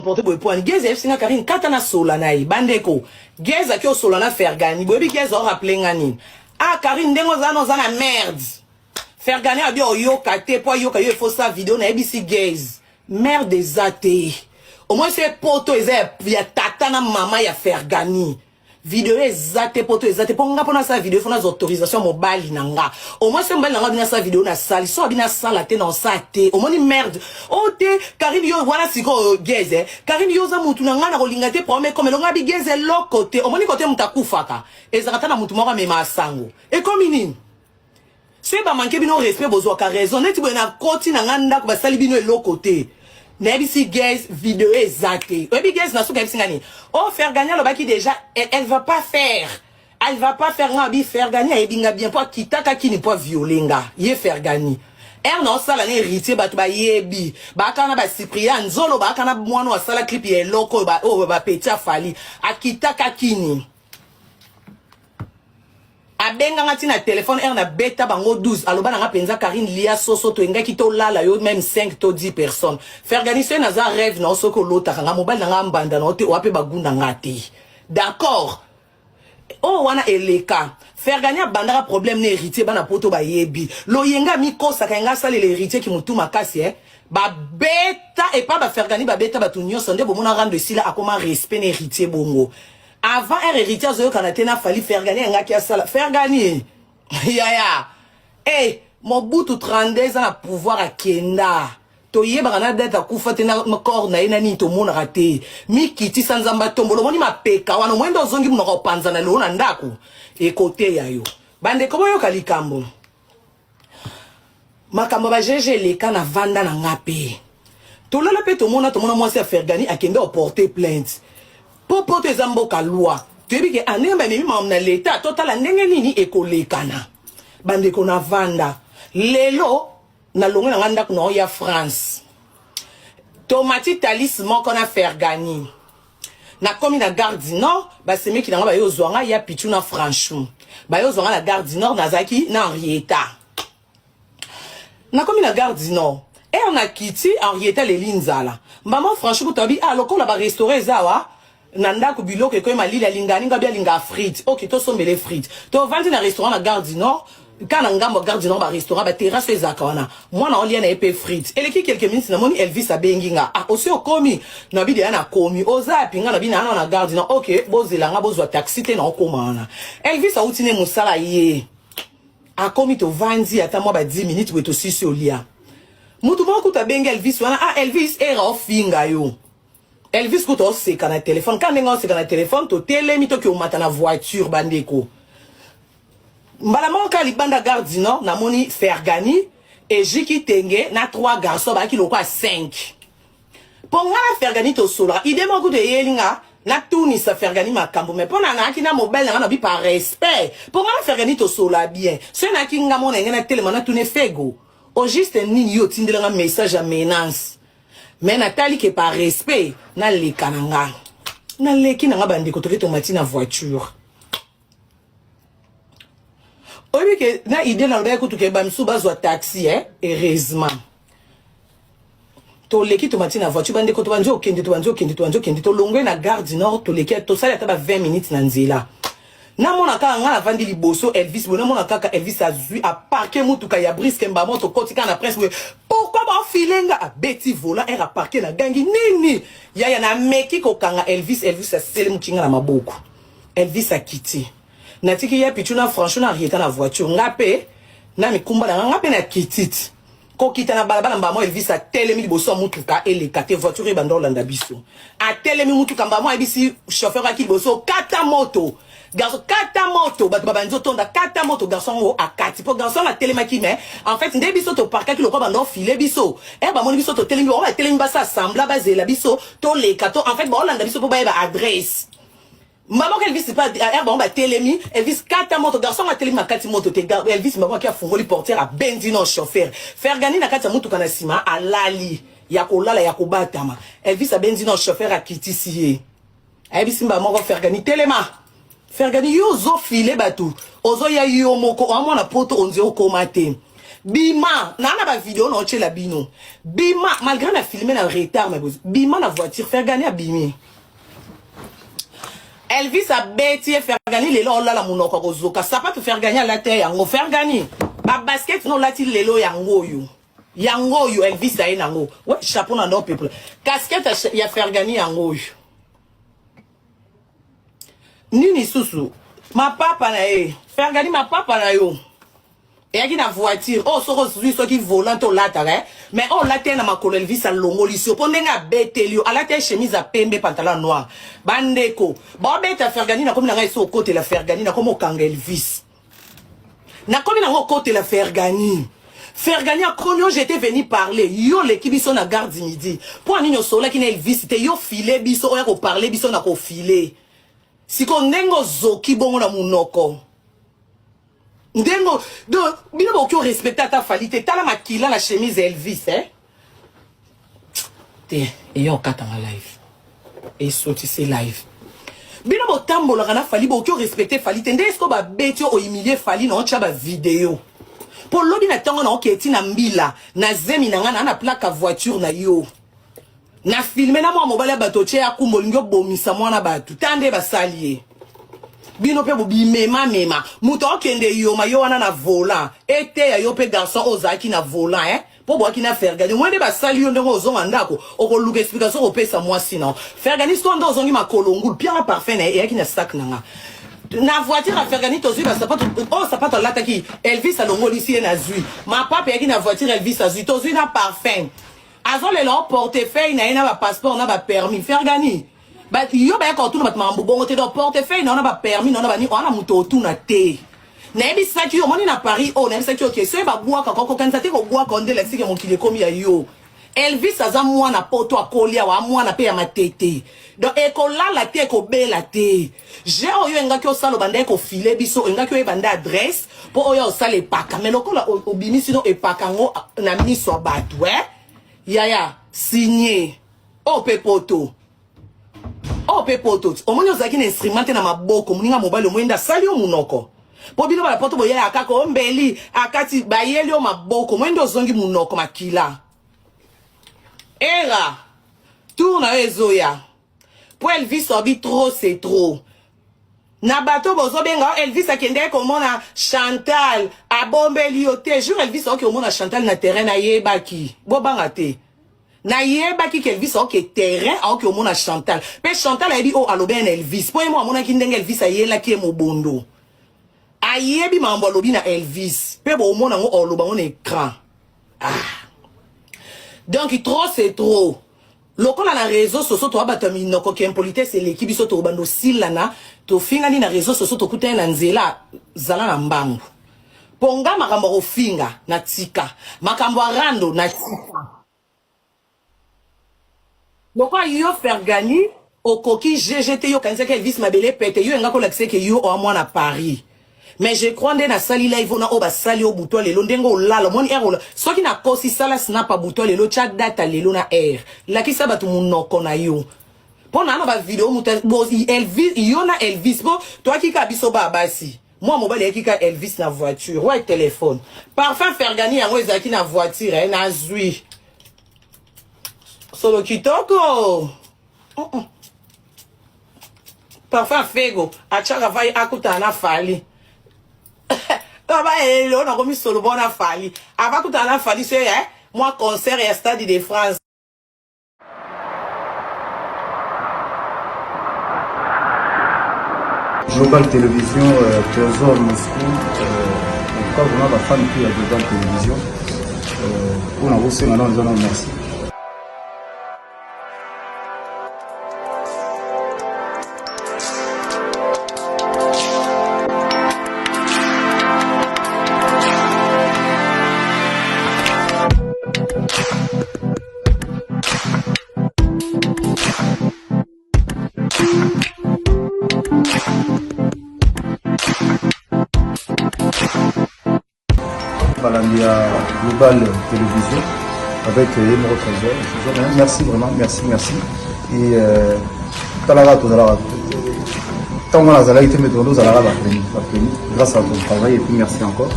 porte boy point geze singa Karine katana solana yi bandeko geze ki o solana Fergani boy bi geze o rappeler ngani ah Karine ndengo zana merde Fergani a bien yoka te po yoka yo faut sa vidéo na ABC geze merde des athées au moins c'est poto eza ya tata na mama ya Fergani vidéo ezate poto ezate po nga pona sa vidéo fona autorisation mobile nanga au moins c'est mobile nanga bina sa vidéo na sali so bina sala te dans sa te au moins ni merde oh te Karine yo voilà siko geze Karine yo za mutu nanga na kolinga te promets comme longa bi geze lo côté au moins ni côté mutakufaka ezakata na mutu moko mema sango et comme nini c'est ba manquer bino respect bozo ka raison neti bona koti na nganda ko ba sali bino lo côté Nebisi guys vidéo exacte. Obi guys na souka ngani. Oh faire gagner le baki déjà elle va pas faire. Elle va pas faire ngabi faire gagner et binga bien pas kitaka kini pas violenga. Ye faire gagner. Elle non sala ne héritier batu ba yebi. Ba kana ba Cyprien nzolo ba kana mwana wa sala clip ye loko ba oh ba petia fali. Akitaka kini. Abenga ngati na téléphone er na beta bango 12 aloba nga penza Karine lia soso to engaki to lala yo même 5 to 10 personnes faire organiser na za rêve na soko lota nga mobile nga mbanda na te wape bagunda ngati d'accord oh wana eleka faire gagner bandara problème ne héritier bana poto ba yebi lo yenga mi kosa ka nga sale l'héritier ki mutuma kasi ba beta et pas ba faire gagner ba beta ba tunyo sonde bo mona rendre sila akoma respect ne héritier bongo. Avant un héritier zoyo kanatena fali faire gagner nga kia sala faire gagner ya eh Mobutu 32 ans à pouvoir à Kenda to yeba kana data kufa tena makor na ina ni to mona rate mi kiti sanzamba tombolo moni mapeka wana mwendo zongi mnoko panza na lona ndako e kote yayo bande komo yo kalikambo makambo ba jeje leka na vanda na ngape to lala pe to mona mwasi a faire gagner akenda porter plainte Popo te zamboka loi. Tu es bien ané mais ni mam na l'état total ndenge nini ekolekana. Bande ko na vanda. Lelo na longa na nganda ko ya France. Tomati talis moko na faire gagner. Na komi na Gare du Nord, ba semi ki na ba yo zwanga ya pichu na franchement. Ba yo zwanga na Gare du Nord na zaki na Henrietta. Na komi na Gare du Nord. Et on a quitté Henrietta les Linzala. Maman franchement tabi ah lokola ba restaurer zawa. Nanda ko biloko ko mali la lingani ngabia linga frites OK to sombele frites to vandi na restaurant na Gare du Nord kana ngambo Gare du Nord ba restaurant ba terrasse ezakana moi na olia na epé frites eleki quelques minutes na moni Elvis abenginga ah aussi okomi na bidi na komi oza pinga na bina na Gare du Nord OK bozela nga bozwa taxi te na okomana Elvis a utine musala ye akomi to vandi ata moi ba 10 minutes weto sisi olia mutu moko tabenga Elvis wana ah Elvis era ofinga yo Elvis ko to seka na téléphone quand nga seka na téléphone to telemi to ki o mata na voiture bandeko mbala monka libanda Gare du Nord na moni Fergani et Jiki Tenge na 3 garçons ba ki loko a 5 ponga na Fergani to sola ide moko de yelinga na tuni sa Fergani makambo mais pona na ki na mobile na bi par respect ponga na Fergani to sola bien ce na ki nga mona ngena telema na tuni fego au juste nini yo tindela nga message à menace. Mais Nathalie qui par respect na le kananga na leki na bandi ko to tomati na voiture obi ke na idée na ba ko to ke ba msu bazwa taxi heureusement to leki tomati na voiture bandi ko to banjo kende to longwe na Gare du Nord to leki to sala ta ba 20 minutes na nzela na mona ka nga la vandi liboso Elvis bona mona kaka Elvis a zui a parquer mutuka ya brisque mba moto kotika na presse pourquoi ba filenga a beti vola era parquer na gangi nini ya na meki ko kanga Elvis a selemu kinga na maboko Elvis a quitté na tiki ya pichuna franchement Henrietta na voiture ngape na mikumba na ngape na kititi ko kita na balabala mba mo Elvis a telemi liboso mutuka eleka te voiture ba ndolanda biso a telemi mutuka mba mo ebisi chauffeur a ki liboso kata moto garçon kata moto ba banzo tonda kata moto garçon o akati po garçon la telemaki mais en fait ndé biso to parka ki lokwa ba no filer biso e ba moni biso to telemi o ba telemi ba sa sembla ba zela biso to le kato en fait ba olanda biso po ba adresse maman Elvis pas bon ba telemi Elvis kata moto garçon la telemi makati moto te Elvis maman ki a fungoli portière a bendi no chauffeur faire gagner na kati moto kana sima alali ya kolala ya kobatama Elvis a bendi no chauffeur a kitisi Elvis mba moko faire gagner telema Fergani yo zo file batu ozo ya yo moko amona poto onzi okomate Bima, nana ba vidéo non chez la bino. Bima, malgré la filmé dans retard, mais Bima la voiture, faire gagner à Bimi. Elvis a bêti faire gagner les lots là la monoko kozoka. Ça pas te faire gagner à la terre, yango faire gagner. Ba basket non là til les lots yango yo. Yango yo Elvis a yango. Ouais, chapeau na no people. Casquette ya faire gagner yango yo. Nini susu. Ma papa na e. Faire gagner ma papa na yo. Et qui na voiture, oh so so qui volant au latare, mais oh la terre na makolo Elvis a longo lisio, pondenga betelio, à la terre chemise à pembe pantalon noir. Bandeko, bon bête à faire gagner na comme na so côté la faire gagner na comme au kanga Elvis. Na comme na côté la faire gagner. Faire gagner à Cognon, j'étais venu parler. Yo l'équipe sont na garde midi. Pour un nino sola qui na Elvis, c'était yo filé biso oya ko parler biso na ko filé. Si ko nengo zoki bongo na munoko. Ndengo, donc, bino bokyo respecta ta falite, tala makila la chemise Elvis, hein? Te, et yon kata en live. Et sorti c'est live. Bino botambo la gana fali bokyo respecte falite, nde esko ba betio o humilier fali na oncha ba vidéo. Pour lobi na tango na oketi na mbila, na zemi na ngana na plaka voiture na yo. Na filme na mwa mobile batoche ya kumbolingo bomisa mwana batu, tande ba salier. Bino pe bobi mema muto okende yo ma yo wana na volant ete ya yo pe garçon ozaki na volant po bo ki na faire gagner mwende ba sali yo ndongo ozonga ndako okoluka explication opesa moi sinon faire gagner sto ndo ozongi makolongu pia parfait na e ki na sac nanga na voiture à faire gagner tozi ba sapato oh sapato lata ki Elvis alongoli ici na zui ma papa yaki na voiture Elvis azui tozi na parfum azole lo portefeuille na ba passeport na ba permis faire gagner. Bah, yo ba ko tuna matmambo bongo te do portefeuille na ba permis na ba ni ona muto tuna te. Na ebi saki yo moni na Paris o na ebi saki okay so ba bua ka ko kanza te ko bua ko ndele siki mon kile komi ya yo. Elvis aza mwana poto akolia wa mwana pe ya matete. Donc ekola la te ko bela te. Je oyo engaki osalo banda ko file biso engaki o banda adresse po oyo osale paka mais lokola obimisi no epaka ngo na miso abatu yaya signé o pepoto. Oh pepoto, omonyo zaki na instrumente na maboko muninga mobile mwenda sali o munoko. Po bino ba poto boya akako mbeli akati bayeli o maboko mwendo zongi munoko makila. Era tourna ezoya. Po Elvis obi trop c'est trop. Na bato bozo benga Elvis akende komona Chantal a bombeli o te jour Elvis oki omona Chantal na terrain na yebaki. Bo banga te. Na yeba ki Elvis ok terrain ok omona Chantal pe Chantal a dit oh alobe en Elvis po mo amona ki ndenge Elvis ayela ki mobondo ayebi mambo lobi na Elvis pe bo omona ngo oloba on écran donc trop c'est trop lokola na réseau sociaux to abatami noko ki impolitesse l'équipe biso to bando silana to finga ni na réseau sociaux to kutana na nzela zala na mbangu ponga makambo ofinga na tika makambo arando na tika. Donc, yo faire gagner au coquille GGT yo quand c'est qu'Elvis m'a belé pété yo nga ko l'accès que yo au moins à Paris. Mais je crois que na sali live na oba sali o buto lelo ndengo lala moni ero so ki na kosi sala snap buto lelo chat data lelo na air. La ki sabatu munoko na yo. Pona na ba vidéo muta bozi Elvis yo na Elvis bon toi qui ka biso ba basi. Moi mobile qui ka Elvis na voiture ouais téléphone. Parfum faire gagner yango ezaki na voiture na zui. Solo kitoko. Parfum fego. Achara vai akuta na fali. Kaba elo na komi solo bona fali. Abakuta na fali c'est moi concert et Stade de France. Global Télévision, Trésor Moscou, en tout cas vraiment la femme qui est Global Télévision. On a reçu maintenant les gens merci. Valandia Global Télévision avec Emro Trésor. Merci vraiment, merci. Et Talara, tant qu'on a été méthode, grâce à ton travail et puis merci encore.